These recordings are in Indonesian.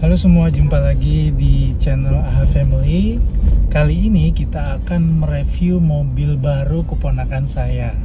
Halo semua, jumpa lagi di channel AHA Family. Kali ini kita akan mereview mobil baru keponakan saya.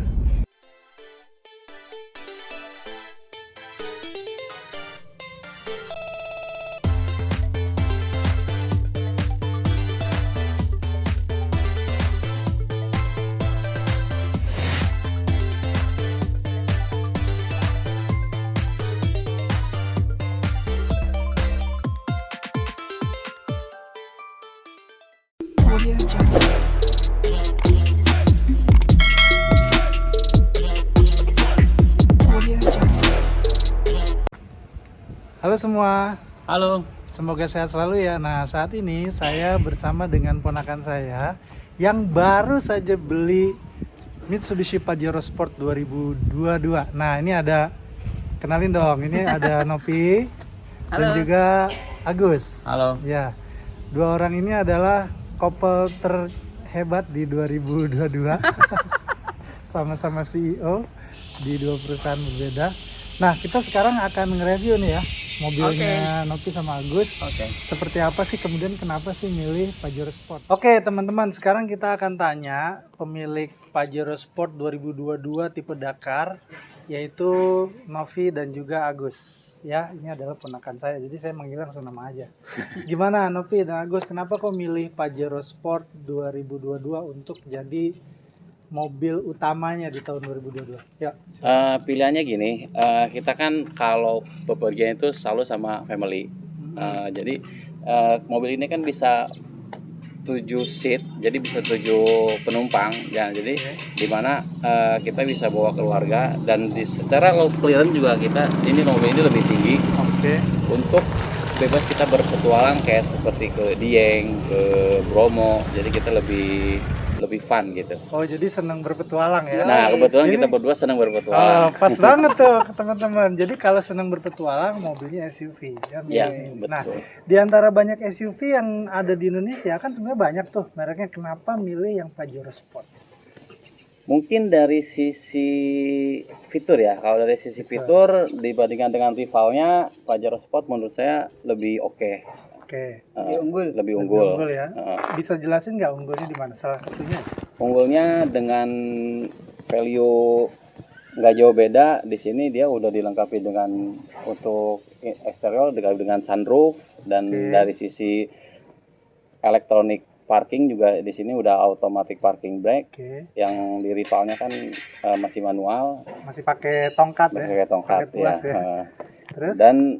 Halo semua, Halo. semoga sehat selalu ya. Nah, saat ini saya bersama dengan ponakan saya yang baru saja beli Mitsubishi Pajero Sport 2022. Nah, ini ada, kenalin dong, ini ada Nopi dan Halo. juga Agus. Halo. Ya, dua orang ini adalah couple terhebat di 2022. Sama-sama CEO di dua perusahaan berbeda. Nah, kita sekarang akan nge-review nih ya mobilnya Nopi sama Agus. Oke. Seperti apa sih, kemudian kenapa sih milih Pajero Sport? Oke teman-teman, sekarang kita akan tanya pemilik Pajero Sport 2022 tipe Dakar, yaitu Novi dan juga Agus. Ya, ini adalah ponakan saya, jadi saya manggil langsung nama aja. Gimana Novi dan Agus, kenapa kok milih Pajero Sport 2022 untuk jadi mobil utamanya di tahun 2022? Ya. Pilihannya gini, kita kan kalau bepergian itu selalu sama family. Jadi mobil ini kan bisa 7 seat, jadi bisa 7 penumpang. Ya, jadi dimana kita bisa bawa keluarga dan secara low clearance juga ini mobil ini lebih tinggi. Oke. Untuk bebas kita berpetualang kayak seperti ke Dieng, ke Bromo. Jadi kita lebih fun gitu. Oh, jadi senang berpetualang ya? Nah, kebetulan Ini- kita berdua senang berpetualang. Pas banget tuh teman-teman. Jadi kalau senang berpetualang, mobilnya SUV. Ya, Iya, milih. Nah, betul. di antara banyak SUV yang ada di Indonesia kan sebenarnya banyak tuh mereknya. Kenapa milih yang Pajero Sport? Mungkin dari sisi fitur ya. Kalau dari sisi fitur dibandingkan dengan rivalnya, Pajero Sport menurut saya lebih oke. Oke. Lebih Lebih unggul. unggul ya. Bisa jelasin nggak unggulnya di mana? Salah satunya? Unggulnya dengan value nggak jauh beda. Di sini dia udah dilengkapi dengan untuk eksterior dengan sunroof dan Oke. dari sisi elektronik parking juga di sini udah automatic parking brake. Oke. Yang di rivalnya kan masih manual, Masih pakai tongkat ya? pakai tongkat Pakai tuas ya. Terus? Dan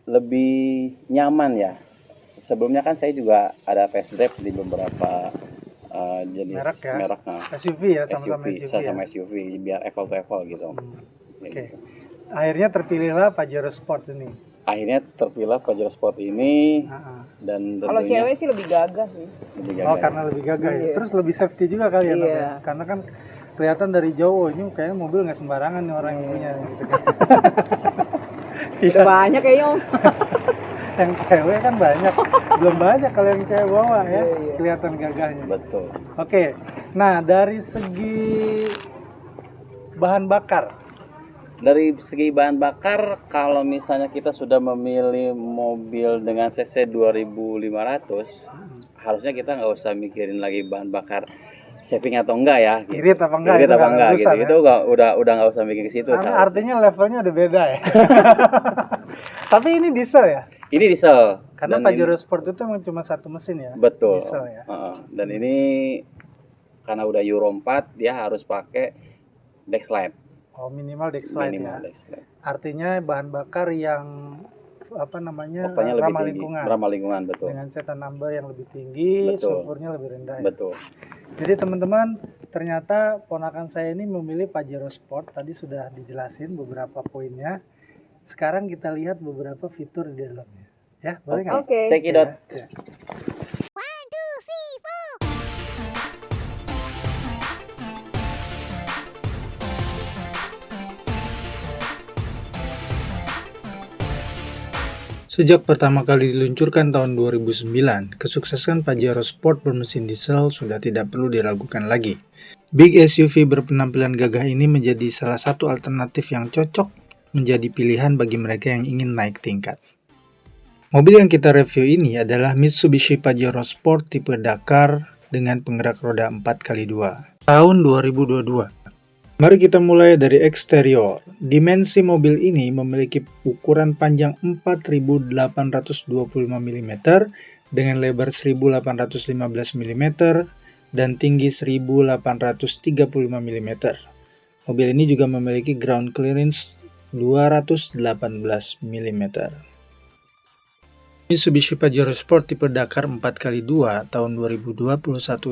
lebih nyaman ya. Sebelumnya kan saya juga ada test drive di beberapa jenis Merek ya? merek. Nah, SUV ya, sama-sama SUV, sama ya? SUV biar apple to apple gitu. Oke. Gitu. Akhirnya terpilihlah Pajero Sport ini. Akhirnya terpilih Pajero Sport ini dan Kalau tentunya cewek sih lebih gagah sih. lebih Oh, gagah. karena lebih gagah ya. Iya. Terus lebih safety juga kali ya, Nob, Iya. ya? Karena kan kelihatan dari jauh, ini kayaknya mobil nggak sembarangan nih orang yang punya. Gitu. Udah banyak kayaknya Om. Yang cewek kan banyak, belum banyak kalau yang cewek bawa ya. Iya. Kelihatan gagahnya. Betul. Oke, nah dari segi bahan bakar, Dari segi bahan bakar, kalau misalnya kita sudah memilih mobil dengan cc 2500, harusnya kita nggak usah mikirin lagi bahan bakar saving atau enggak ya. Gitu. irit apa enggak? Irit itu apa nggak enggak gitu. urusan, ya? Itu udah nggak usah mikir ke situ. Artinya levelnya udah beda ya. Tapi ini diesel ya? Ini diesel. Karena Dan Pajero Sport itu emang cuma satu mesin ya? betul. Diesel ya? Dan ini karena udah Euro 4, dia harus pakai Dexlite. Oh, minimal Dexlite ya? Minimal Dexlite. Artinya bahan bakar yang apa namanya, Oktanya lebih ramah tinggi. lingkungan, Ramah lingkungan, betul. dengan setan number yang lebih tinggi, Betul. sulfurnya lebih rendah ya? Betul. Jadi teman-teman, ternyata ponakan saya ini memilih Pajero Sport. Tadi sudah dijelasin beberapa poinnya. Sekarang kita lihat beberapa fitur di dalamnya. Ya, boleh nggak? Oke. Cekidot. Ya. Sejak pertama kali diluncurkan tahun 2009, kesuksesan Pajero Sport bermesin diesel sudah tidak perlu diragukan lagi. Big SUV berpenampilan gagah ini menjadi salah satu alternatif yang cocok menjadi pilihan bagi mereka yang ingin naik tingkat. Mobil yang kita review ini adalah Mitsubishi Pajero Sport tipe Dakar dengan penggerak roda 4x2 tahun 2022. Mari kita mulai dari eksterior. Dimensi mobil ini memiliki ukuran panjang 4.825 mm dengan lebar 1.815 mm dan tinggi 1.835 mm. Mobil ini juga memiliki ground clearance 218 mm. Mitsubishi Pajero Sport tipe Dakar 4x2 tahun 2021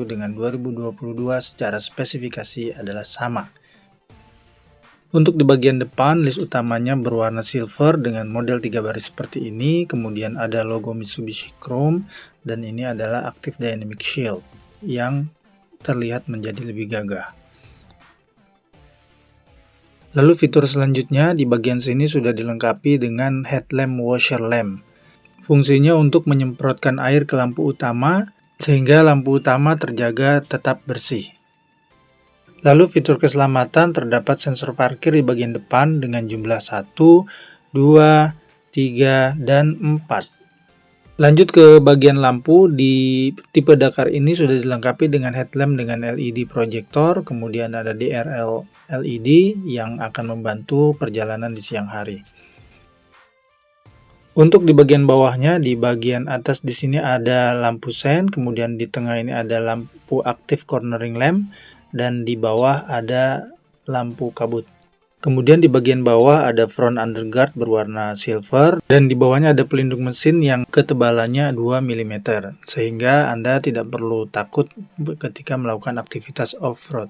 dengan 2022 secara spesifikasi adalah sama. Untuk di bagian depan, list utamanya berwarna silver dengan model 3 baris seperti ini, kemudian ada logo Mitsubishi Chrome, dan ini adalah Active Dynamic Shield yang terlihat menjadi lebih gagah. Lalu fitur selanjutnya di bagian sini sudah dilengkapi dengan headlamp washer lamp. Fungsinya untuk menyemprotkan air ke lampu utama sehingga lampu utama terjaga tetap bersih. Lalu fitur keselamatan terdapat sensor parkir di bagian depan dengan jumlah 1, 2, 3, dan 4. Lanjut ke bagian lampu. Di tipe Dakar ini sudah dilengkapi dengan headlamp dengan LED proyektor, kemudian ada DRL LED yang akan membantu perjalanan di siang hari. Untuk di bagian bawahnya, di bagian atas di sini ada lampu sen, kemudian di tengah ini ada lampu active cornering lamp, dan di bawah ada lampu kabut. Kemudian di bagian bawah ada front underguard berwarna silver, dan di bawahnya ada pelindung mesin yang ketebalannya 2 mm, sehingga Anda tidak perlu takut ketika melakukan aktivitas off-road.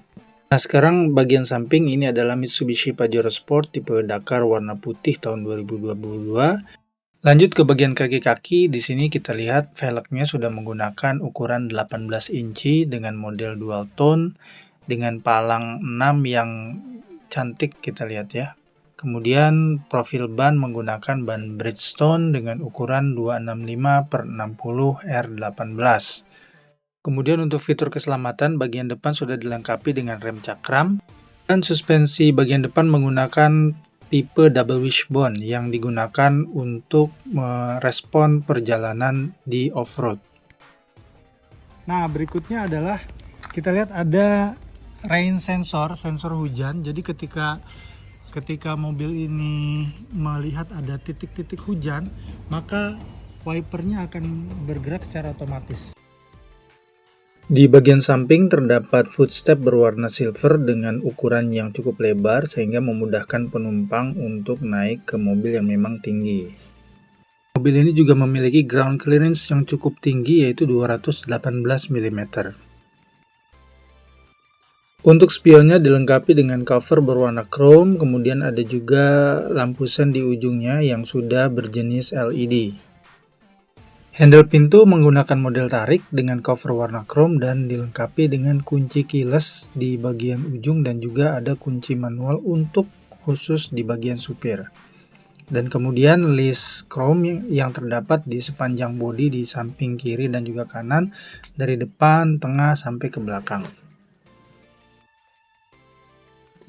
Nah, sekarang bagian samping ini adalah Mitsubishi Pajero Sport tipe Dakar warna putih tahun 2022. Lanjut ke bagian kaki-kaki, di sini kita lihat velgnya sudah menggunakan ukuran 18 inci dengan model dual tone dengan palang 6 yang cantik kita lihat ya. Kemudian profil ban menggunakan ban Bridgestone dengan ukuran 265/60 R18. Kemudian untuk fitur keselamatan bagian depan sudah dilengkapi dengan rem cakram dan suspensi bagian depan menggunakan tipe double wishbone yang digunakan untuk merespon perjalanan di off-road. Nah, berikutnya adalah kita lihat ada rain sensor hujan. Jadi ketika mobil ini melihat ada titik-titik hujan, maka wipernya akan bergerak secara otomatis. Di bagian samping terdapat footstep berwarna silver dengan ukuran yang cukup lebar sehingga memudahkan penumpang untuk naik ke mobil yang memang tinggi. Mobil ini juga memiliki ground clearance yang cukup tinggi yaitu 218 mm. Untuk spionnya dilengkapi dengan cover berwarna chrome, kemudian ada juga lampu sen di ujungnya yang sudah berjenis LED. Handle pintu menggunakan model tarik dengan cover warna chrome dan dilengkapi dengan kunci keyless di bagian ujung dan juga ada kunci manual untuk khusus di bagian supir. Dan kemudian list chrome yang terdapat di sepanjang bodi di samping kiri dan juga kanan dari depan, tengah sampai ke belakang.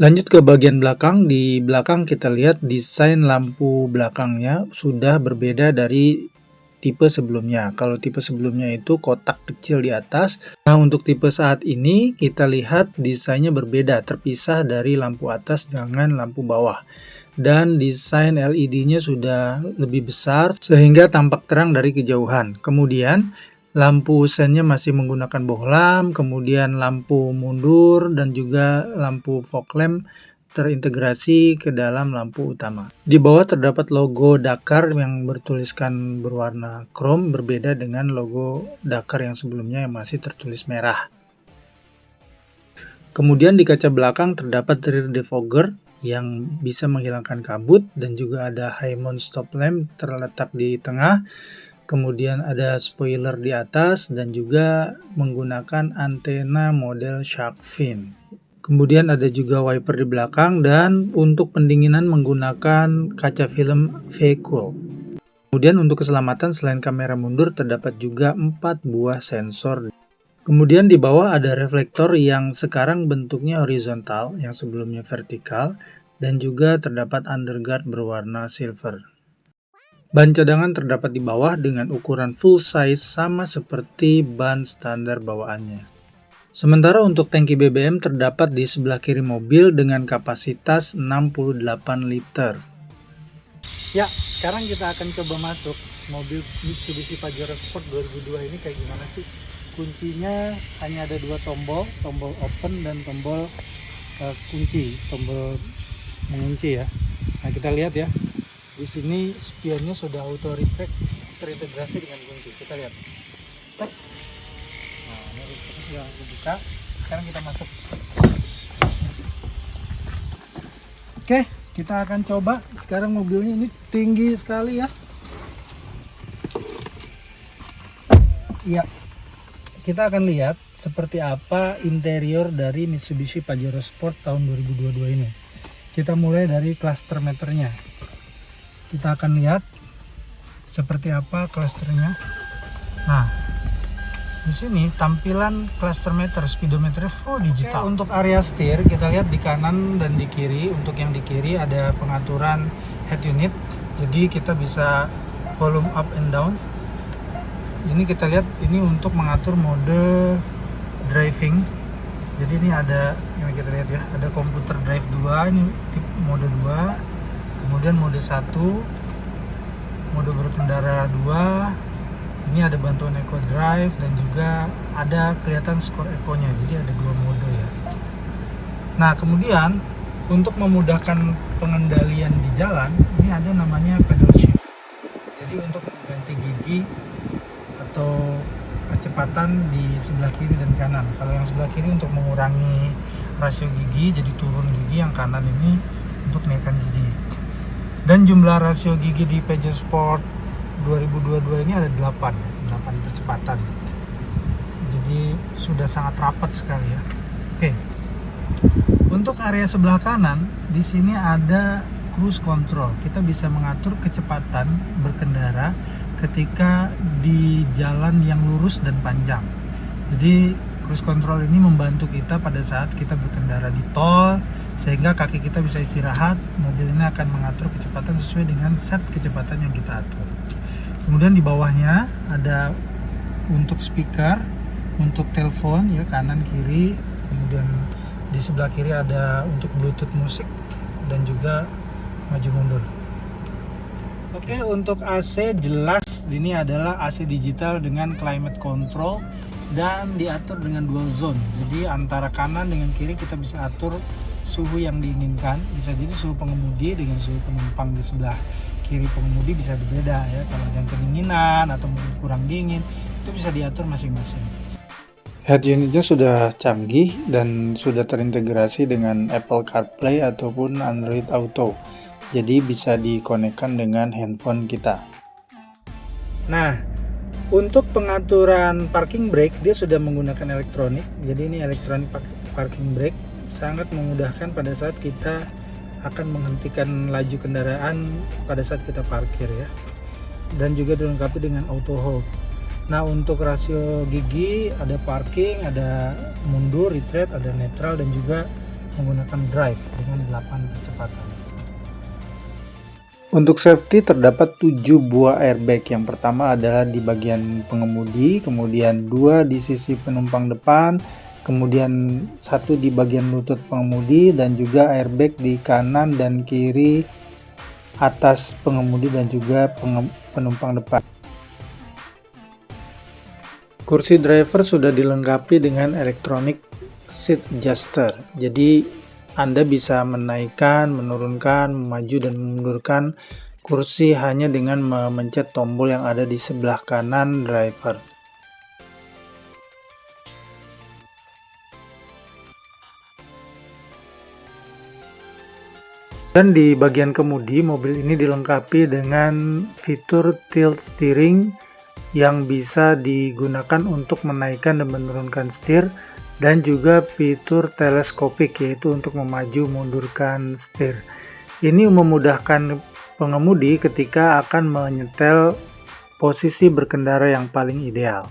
Lanjut ke bagian belakang. Di belakang kita lihat desain lampu belakangnya sudah berbeda dari tipe sebelumnya. Kalau tipe sebelumnya itu kotak kecil di atas. Nah, untuk tipe saat ini kita lihat desainnya berbeda, terpisah dari lampu atas dengan lampu bawah. Dan desain LED-nya sudah lebih besar sehingga tampak terang dari kejauhan. Kemudian lampu sennya masih menggunakan bohlam, kemudian lampu mundur dan juga lampu fog lamp terintegrasi ke dalam lampu utama. Di bawah terdapat logo Dakar yang bertuliskan berwarna chrome, berbeda dengan logo Dakar yang sebelumnya yang masih tertulis merah. Kemudian di kaca belakang terdapat rear defogger yang bisa menghilangkan kabut dan juga ada high mount stop lamp terletak di tengah. Kemudian ada spoiler di atas dan juga menggunakan antena model shark fin. Kemudian ada juga wiper di belakang dan untuk pendinginan menggunakan kaca film vehicle. Kemudian untuk keselamatan selain kamera mundur terdapat juga 4 buah sensor. Kemudian di bawah ada reflektor yang sekarang bentuknya horizontal, yang sebelumnya vertikal, dan juga terdapat underguard berwarna silver. Ban cadangan terdapat di bawah dengan ukuran full size sama seperti ban standar bawaannya. Sementara untuk tangki BBM terdapat di sebelah kiri mobil dengan kapasitas 68 liter. Ya, sekarang kita akan coba masuk mobil Mitsubishi Pajero Sport 2002 ini kayak gimana sih? Kuncinya hanya ada dua tombol, tombol open dan tombol kunci, tombol mengunci ya. Nah, kita lihat ya. Di sini spionnya sudah auto retract terintegrasi dengan kunci. Kita lihat. Tek. Nah, ini retract sudah dibuka. Sekarang kita masuk. Oke, kita akan coba. Sekarang mobilnya ini tinggi sekali ya. Iya. Kita akan lihat seperti apa interior dari Mitsubishi Pajero Sport tahun 2022 ini. Kita mulai dari cluster meternya. Kita akan lihat seperti apa clusternya. Nah, di sini tampilan cluster meter, speedometer full digital. Oke, untuk area setir kita lihat di kanan dan di kiri. Untuk yang di kiri ada pengaturan head unit. Jadi kita bisa volume up and down. Ini kita lihat ini untuk mengatur mode driving. Jadi ini ada yang kita lihat ya, ada komputer drive 2, ini tip mode 2, kemudian mode 1, mode berkendara 2, ini ada bantuan eco drive dan juga ada kelihatan skor eco-nya. Jadi ada dua mode ya. Nah, kemudian untuk memudahkan pengendalian di jalan, ini ada namanya pedal shift. Jadi untuk mengganti gigi atau kecepatan di sebelah kiri dan kanan. Kalau yang sebelah kiri untuk mengurangi rasio gigi, jadi turun gigi, yang kanan ini untuk naikkan gigi. Dan jumlah rasio gigi di Pajero Sport 2022 ini ada 8 percepatan. Jadi sudah sangat rapat sekali ya. Oke. Untuk area sebelah kanan, di sini ada cruise control. Kita bisa mengatur kecepatan berkendara ketika di jalan yang lurus dan panjang. Jadi cruise control ini membantu kita pada saat kita berkendara di tol, sehingga kaki kita bisa istirahat. Mobil ini akan mengatur kecepatan sesuai dengan set kecepatan yang kita atur. Kemudian di bawahnya ada untuk speaker, untuk telepon ya, kanan kiri. Kemudian di sebelah kiri ada untuk Bluetooth musik dan juga maju mundur. Oke, untuk AC jelas ini adalah AC digital dengan climate control dan diatur dengan dual zone. Jadi antara kanan dengan kiri kita bisa atur suhu yang diinginkan. Bisa jadi suhu pengemudi dengan suhu penumpang di sebelah kiri pengemudi bisa berbeda ya. Kalau yang kedinginan atau mungkin kurang dingin, itu bisa diatur masing-masing. Head unitnya sudah canggih dan sudah terintegrasi dengan Apple CarPlay ataupun Android Auto. Jadi bisa dikonekkan dengan handphone kita. Nah, untuk pengaturan parking brake dia sudah menggunakan elektronik. Jadi ini elektronik parking brake, sangat memudahkan pada saat kita akan menghentikan laju kendaraan pada saat kita parkir ya. Dan juga dilengkapi dengan auto hold. Nah, untuk rasio gigi ada parking, ada mundur, retread, ada netral dan juga menggunakan drive dengan 8 kecepatan. Untuk safety terdapat 7 buah airbag. Yang pertama adalah di bagian pengemudi, kemudian 2 di sisi penumpang depan, kemudian 1 di bagian lutut pengemudi, dan juga airbag di kanan dan kiri atas pengemudi dan juga penumpang depan. Kursi driver sudah dilengkapi dengan electronic seat adjuster. Jadi Anda bisa menaikkan, menurunkan, memaju dan memundurkan kursi hanya dengan memencet tombol yang ada di sebelah kanan driver. Dan di bagian kemudi, mobil ini dilengkapi dengan fitur tilt steering yang bisa digunakan untuk menaikkan dan menurunkan setir, dan juga fitur teleskopik yaitu untuk memaju mundurkan setir. Ini memudahkan pengemudi ketika akan menyetel posisi berkendara yang paling ideal.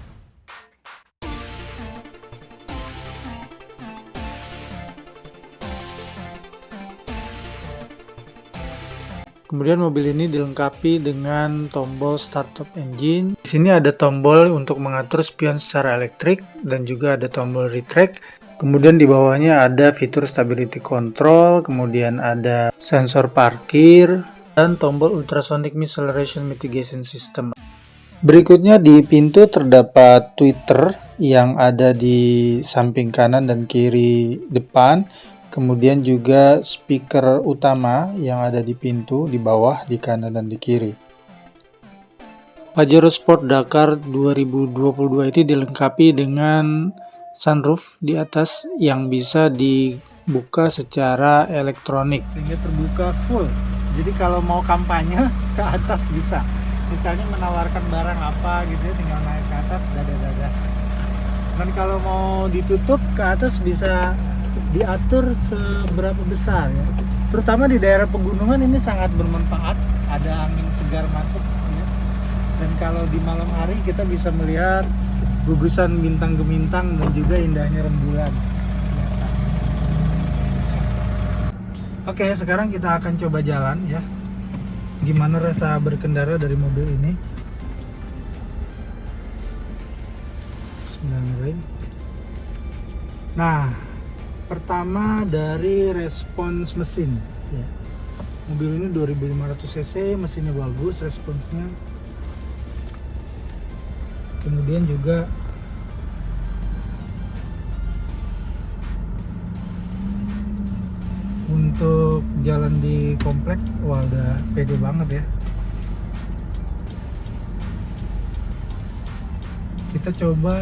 Kemudian mobil ini dilengkapi dengan tombol startup engine. Di sini ada tombol untuk mengatur spion secara elektrik dan juga ada tombol retract. Kemudian di bawahnya ada fitur stability control, kemudian ada sensor parkir dan tombol ultrasonic acceleration mitigation system. Berikutnya di pintu terdapat tweeter yang ada di samping kanan dan kiri depan. Kemudian juga speaker utama yang ada di pintu di bawah, di kanan dan di kiri. Pajero Sport Dakar 2022 ini dilengkapi dengan sunroof di atas yang bisa dibuka secara elektronik sehingga terbuka full. Jadi kalau mau kampanye ke atas bisa. Misalnya menawarkan barang apa gitu ya, tinggal naik ke atas dada-dada. Dan kalau mau ditutup ke atas bisa diatur seberapa besar ya. Terutama di daerah pegunungan ini sangat bermanfaat, ada angin segar masuk ya. Dan kalau di malam hari kita bisa melihat gugusan bintang gemintang dan juga indahnya rembulan di atas. Oke, sekarang kita akan coba jalan ya. Gimana rasa berkendara dari mobil ini? Bismillahirrahmanirrahim. Nah, pertama dari respons mesin ya. Mobil ini 2500 cc, mesinnya bagus responsnya. Kemudian juga untuk jalan di komplek, wah udah pede banget ya. Kita coba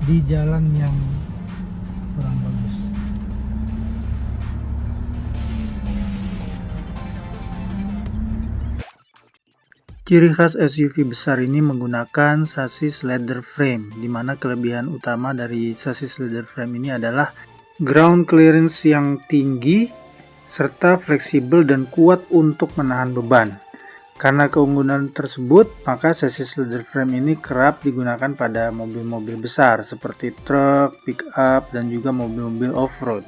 di jalan yang kurang bagus. Ciri khas SUV besar ini menggunakan sasis leather frame, di mana kelebihan utama dari sasis leather frame ini adalah ground clearance yang tinggi serta fleksibel dan kuat untuk menahan beban. Karena keunggulan tersebut, maka sasis leather frame ini kerap digunakan pada mobil-mobil besar seperti truk, pick-up, dan juga mobil-mobil off-road.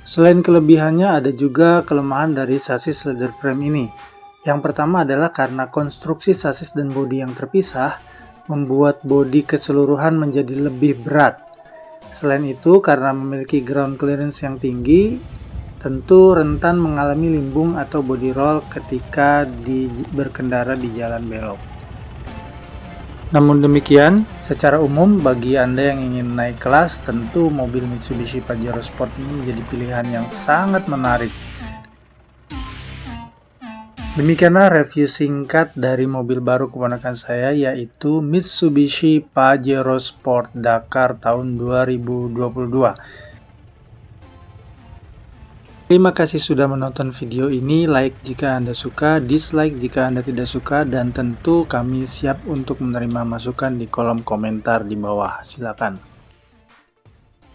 Selain kelebihannya, ada juga kelemahan dari sasis leather frame ini. Yang pertama adalah karena konstruksi sasis dan bodi yang terpisah, membuat bodi keseluruhan menjadi lebih berat. Selain itu, karena memiliki ground clearance yang tinggi, tentu rentan mengalami limbung atau body roll ketika berkendara di jalan belok. Namun demikian, secara umum bagi Anda yang ingin naik kelas, tentu mobil Mitsubishi Pajero Sport ini menjadi pilihan yang sangat menarik. Demikianlah review singkat dari mobil baru keponakan saya, yaitu Mitsubishi Pajero Sport Dakar tahun 2022. Terima kasih sudah menonton video ini. Like jika Anda suka, dislike jika Anda tidak suka, dan tentu kami siap untuk menerima masukan di kolom komentar di bawah. Silakan.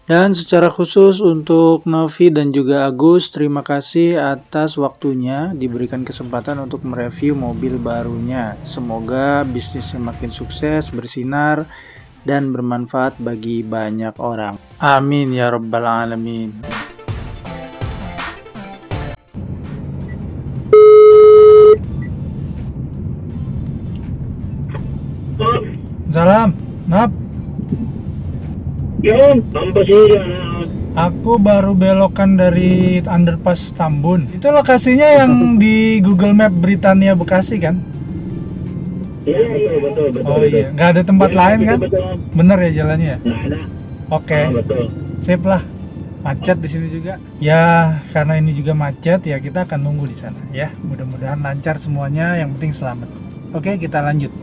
Dan secara khusus untuk Novi dan juga Agus, terima kasih atas waktunya diberikan kesempatan untuk mereview mobil barunya. Semoga bisnisnya makin sukses, bersinar, dan bermanfaat bagi banyak orang. Amin ya rabbal alamin. Salam, Nap. Yun, pampasira na. Aku baru belokan dari underpass Tambun. Itu lokasinya yang di Google Map Britania Bekasi kan? Iya, betul. Oh iya, nggak ada tempat lain kan? Betul. Bener ya jalannya ya? Nah, ada. Oke, Betul. sip lah. Macet di sini juga. Ya, karena ini juga macet ya kita akan nunggu di sana ya. Mudah-mudahan lancar semuanya, yang penting selamat. Oke, kita lanjut.